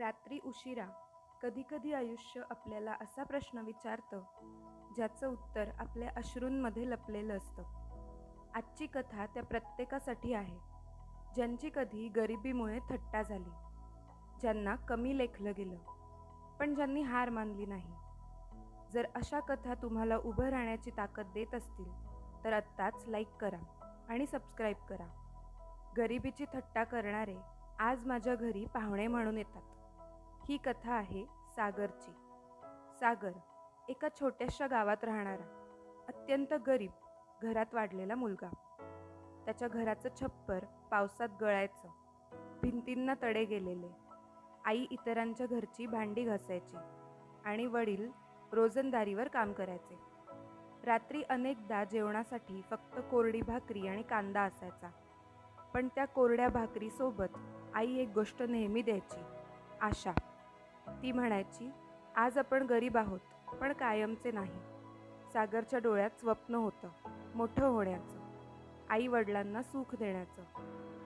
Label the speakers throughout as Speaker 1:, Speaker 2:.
Speaker 1: रात्री उशिरा कधीकधी आयुष्य आपल्याला असा प्रश्न विचारतं ज्याचं उत्तर आपल्या अश्रूंमध्ये लपलेलं असतं. आजची कथा त्या प्रत्येकासाठी आहे, ज्यांची कधी गरिबीमुळे थट्टा झाली, ज्यांना कमी लेखलं गेलं, पण ज्यांनी हार मानली नाही. जर अशा कथा तुम्हाला उभं राहण्याची ताकद देत असतील तर आत्ताच लाईक करा आणि सबस्क्राईब करा. गरिबीची थट्टा करणारे आज माझ्या घरी पाहुणे म्हणून येतात. ही कथा आहे सागरची. सागर एका छोट्याशा गावात राहणारा, अत्यंत गरीब घरात वाढलेला मुलगा. त्याच्या घराचं छप्पर पावसात गळायचं, भिंतींना तडे गेलेले. आई इतरांच्या घरची भांडी घासायची आणि वडील रोजंदारीवर काम करायचे. रात्री अनेकदा जेवणासाठी फक्त कोरडी भाकरी आणि कांदा असायचा. पण त्या कोरड्या भाकरीसोबत आई एक गोष्ट नेहमी द्यायची, आशा. ती म्हणायची, आज आपण गरीब आहोत, पण कायमचे नाही. सागरच्या डोळ्यात स्वप्न होतं, मोठं होण्याचं, आई वडिलांना सुख देण्याचं.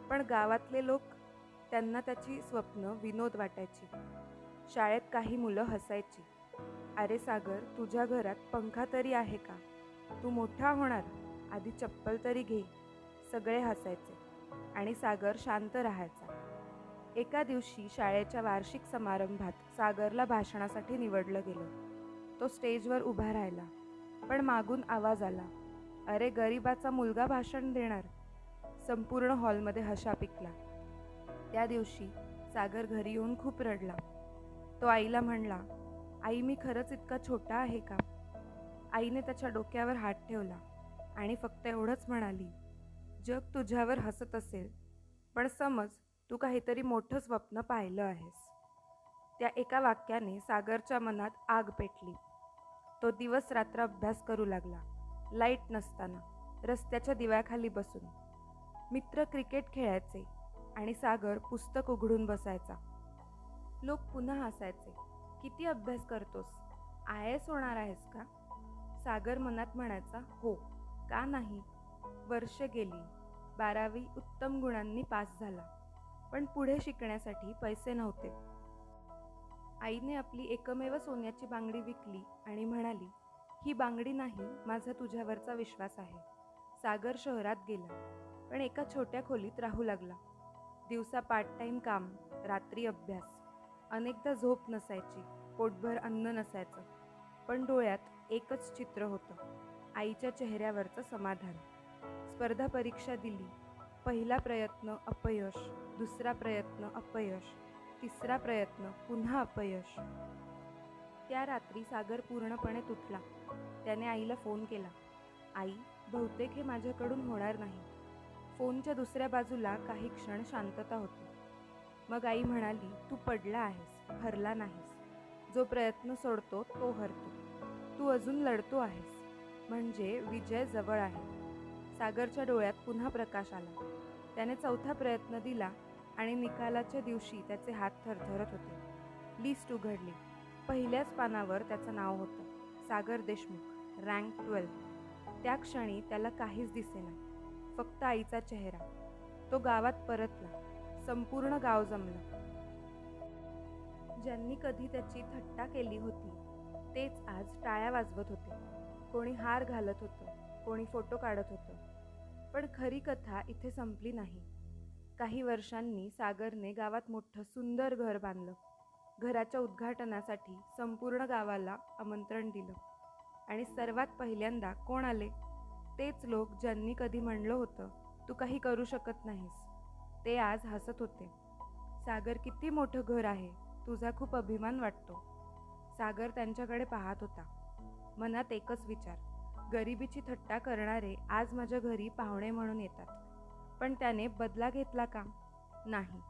Speaker 1: पण गावातले लोक, त्यांना त्याची स्वप्न विनोद वाटायची. शाळेत काही मुलं हसायची, अरे सागर, तुझ्या घरात पंखा तरी आहे का? तू मोठा होणार, आधी चप्पल तरी घे. सगळे हसायचे आणि सागर शांत राहायचा. एका दिवशी शाळेच्या वार्षिक समारंभात सागरला भाषणासाठी निवडलं गेलं. तो स्टेजवर उभा राहिला, पण मागून आवाज आला, अरे गरीबाचा मुलगा भाषण देणार. संपूर्ण हॉलमध्ये हशा पिकला. त्या दिवशी सागर घरी येऊन खूप रडला. तो आईला म्हणला, आई, मी खरंच इतका छोटा आहे का? आईने त्याच्या डोक्यावर हात ठेवला आणि फक्त एवढंच म्हणाली, जग तुझ्यावर हसत असेल, पण समज तू काहीतरी मोठं स्वप्न पाहिलं आहेस. त्या एका वाक्याने सागरच्या मनात आग पेटली. तो दिवस रात्र अभ्यास करू लागला, लाईट नसताना, रस्त्याच्या दिव्याखाली बसून. मित्र क्रिकेट खेळायचे आणि सागर पुस्तक उघडून बसायचा. लोक पुन्हा हसायचे, किती अभ्यास करतोस, IAS होणार आहेस का? सागर मनात म्हणायचा, हो, का नाही. वर्षे गेली. 12वी उत्तम गुणांनी पास झाला, पण पुढे शिकण्यासाठी पैसे नव्हते. आईने आपली एकमेव सोन्याची बांगडी विकली आणि म्हणाली, ही बांगडी नाही, माझा तुझ्यावरचा विश्वास आहे. सागर शहरात गेला, पण एका छोट्या खोलीत राहू लागला. दिवसा पार्ट टाईम काम, रात्री अभ्यास. अनेकदा झोप नसायची, पोटभर अन्न नसायचं, पण डोळ्यात एकच चित्र होतं, आईच्या चेहऱ्यावरचं समाधान. स्पर्धा परीक्षा दिली. पहिला प्रयत्न अपयश, दुसरा प्रयत्न अपयश, तिसरा प्रयत्न पुन्हा अपयश. त्या रात्री सागर पूर्णपणे तुटला. त्याने आईला फोन केला, आई, बहुतेक हे माझ्याकडून होणार नाही. फोनच्या दुसऱ्या बाजूला काही क्षण शांतता होती. मग आई म्हणाली, तू पडला आहेस, हरला नाहीस. जो प्रयत्न सोडतो तो हरतो. तू अजून लढतो आहेस, म्हणजे विजय जवळ आहे. सागरच्या डोळ्यात पुन्हा प्रकाश आला. त्याने चौथा प्रयत्न दिला आणि निकालाच्या दिवशी त्याचे हात थरथरत होते. लिस्ट उघडली. पहिल्याच पानावर त्याचं नाव होतं, सागर देशमुख, रँक 12. त्या क्षणी त्याला काहीच दिसेना, फक्त आईचा चेहरा. तो गावात परतला. संपूर्ण गाव जमलं. ज्यांनी कधी त्याची थट्टा केली होती तेच आज टाळ्या वाजवत होते. कोणी हार घालत होतं, कोणी फोटो काढत होतं. पण खरी कथा इथे संपली नाही. काही वर्षांनी सागरने गावात मोठं सुंदर घर बांधलं. घराच्या उद्घाटनासाठी संपूर्ण गावाला आमंत्रण दिलं. आणि सर्वात पहिल्यांदा कोण आले? तेच लोक ज्यांनी कधी म्हणलं होतं, तू काही करू शकत नाहीस. ते आज हसत होते. सागर, किती मोठं घर आहे, तुझा खूप अभिमान वाटतो. सागर त्यांच्याकडे पाहत होता. मनात एकच विचार, गरिबीची थट्टा करणारे आज माझ्या घरी पाहुणे म्हणून येतात. पण त्याने बदला घेतला का? नाही.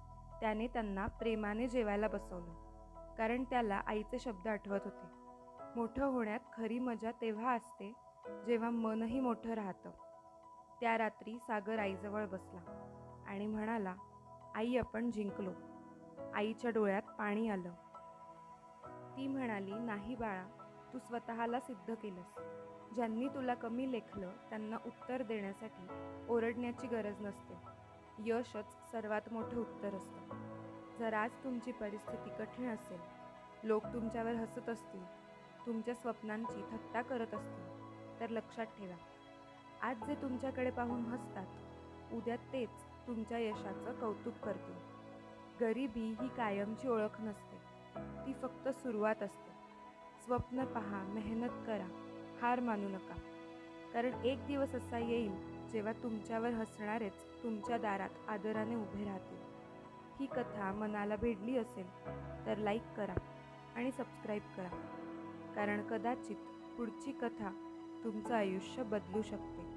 Speaker 1: त्याने त्यांना प्रेमाने जेवायला बसवलं, कारण त्याला आईचे शब्द आठवत होते, मोठं होण्यात खरी मजा तेव्हा असते जेव्हा मनही मोठं राहतं. त्या रात्री सागर आईजवळ बसला आणि म्हणाला, आई, आपण जिंकलो. आईच्या डोळ्यात पाणी आलं. ती म्हणाली, नाही बाळा, तू स्वतःला सिद्ध केलंस. ज्यांनी तुला कमी लेखलं त्यांना उत्तर देण्यासाठी ओरडण्याची गरज नसते. यशच सर्वात मोठं उत्तर असतं. जर आज तुमची परिस्थिती कठीण असेल, लोक तुमच्यावर हसत असतील, तुमच्या स्वप्नांची थट्टा करत असतील, तर लक्षात ठेवा, आज जे तुमच्याकडे पाहून हसतात, उद्या तेच तुमच्या यशाचं कौतुक करतील. गरिबी ही कायमची ओळख नसते, ती फक्त सुरुवात असते. स्वप्न पहा, मेहनत करा, हार मानू नका. कारण एक दिवस असा येईल जेव्हा तुमच्यावर हसणारेच तुमच्या दारात आदराने उभे राहतील. ही कथा मनाला भिडली असेल तर लाईक करा आणि सबस्क्राईब करा, कारण कदाचित पुढची कथा तुमचं आयुष्य बदलू शकते.